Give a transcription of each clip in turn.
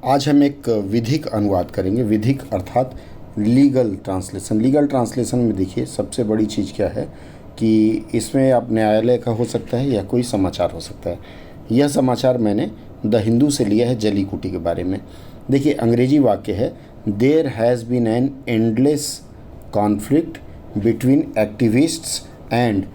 आज हम एक विधिक अनुवाद करेंगे। विधिक अर्थात लीगल ट्रांसलेशन। लीगल ट्रांसलेशन में देखिए सबसे बड़ी चीज़ क्या है कि इसमें आप न्यायालय का हो सकता है या कोई समाचार हो सकता है। यह समाचार मैंने द हिंदू से लिया है, जली कुटी के बारे में। देखिए अंग्रेजी वाक्य है, there has been an endless conflict between activists and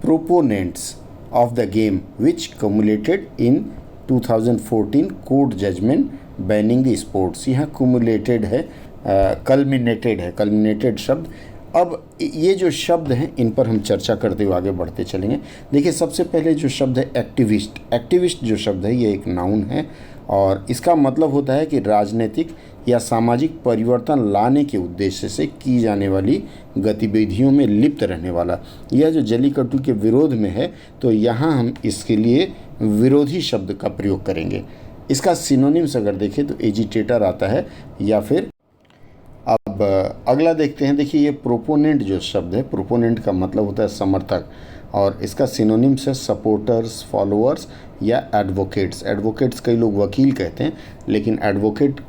proponents of the game which cumulated in 2014 court judgment banning the sports. यहाँ कुमुलेटेड है, कल्मिनेटेड है, कल्मिनेटेड शब्द। अब ये जो शब्द हैं इन पर हम चर्चा करते हुए आगे बढ़ते चलेंगे। देखिए सबसे पहले जो शब्द है एक्टिविस्ट। एक्टिविस्ट जो शब्द है ये एक नाउन है और इसका मतलब होता है कि राजनीतिक या सामाजिक परिवर्तन लाने के उद्देश्य से की जाने वाली गतिविधियों में लिप्त रहने वाला। यह जो जलीकट्टू के विरोध में है तो यहाँ हम इसके लिए विरोधी शब्द का प्रयोग करेंगे। इसका सिनोनिम्स अगर देखें तो एजिटेटर आता है या फिर अब अगला देखते हैं। देखिए ये प्रोपोनेंट जो शब्द है, प्रोपोनेंट का मतलब होता है समर्थक और इसका सिनोनिम्स है सपोर्टर्स, फॉलोअर्स या एडवोकेट्स। एडवोकेट्स कई लोग वकील कहते हैं लेकिन एडवोकेट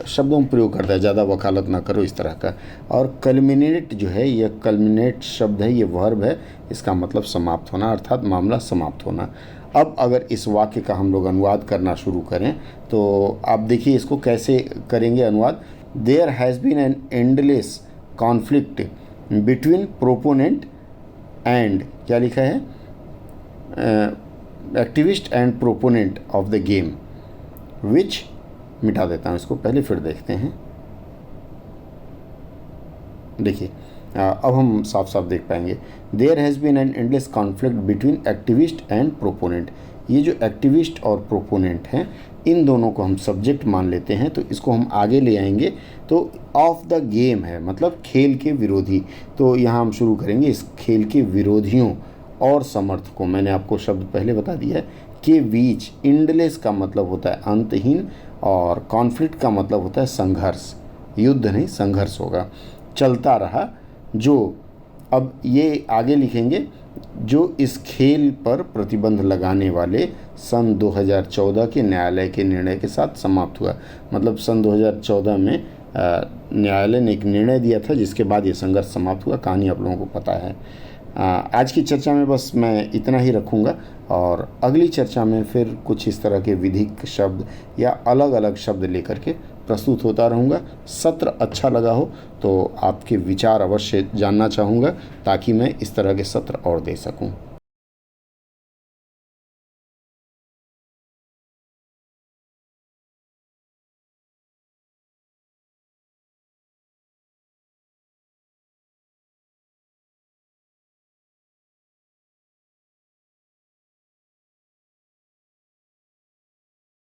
शब्दों में प्रयोग करता है, ज़्यादा वकालत ना करो इस तरह का। और कल्मिनेट जो है, यह कल्मिनेट शब्द है, ये वर्ब है, इसका मतलब समाप्त होना अर्थात मामला समाप्त होना। अब अगर इस वाक्य का हम लोग अनुवाद करना शुरू करें तो आप देखिए इसको कैसे करेंगे अनुवाद। There has been an endless conflict between proponent and, क्या लिखा है, activist and proponent of the game which, मिटा देता हूँ इसको, पहले फिर देखते हैं। देखिए अब हम साफ साफ देख पाएंगे। There has been an endless conflict between activist and proponent. ये जो एक्टिविस्ट और प्रोपोनेंट हैं इन दोनों को हम सब्जेक्ट मान लेते हैं तो इसको हम आगे ले आएंगे तो ऑफ द गेम है, मतलब खेल के विरोधी। तो यहाँ हम शुरू करेंगे इस खेल के विरोधियों और समर्थकों, मैंने आपको शब्द पहले बता दिया है, के बीच। एंडलेस का मतलब होता है अंतहीन और कॉन्फ्लिक्ट का मतलब होता है संघर्ष, युद्ध नहीं संघर्ष होगा, चलता रहा। जो अब ये आगे लिखेंगे, जो इस खेल पर प्रतिबंध लगाने वाले सन 2014 के न्यायालय के निर्णय के साथ समाप्त हुआ। मतलब सन 2014 में न्यायालय ने एक निर्णय दिया था जिसके बाद ये संघर्ष समाप्त हुआ। कहानी आप लोगों को पता है। आज की चर्चा में बस मैं इतना ही रखूँगा और अगली चर्चा में फिर कुछ इस तरह के विधिक शब्द या अलग अलग शब्द लेकर के प्रस्तुत होता रहूँगा। सत्र अच्छा लगा हो तो आपके विचार अवश्य जानना चाहूँगा ताकि मैं इस तरह के सत्र और दे सकूँ।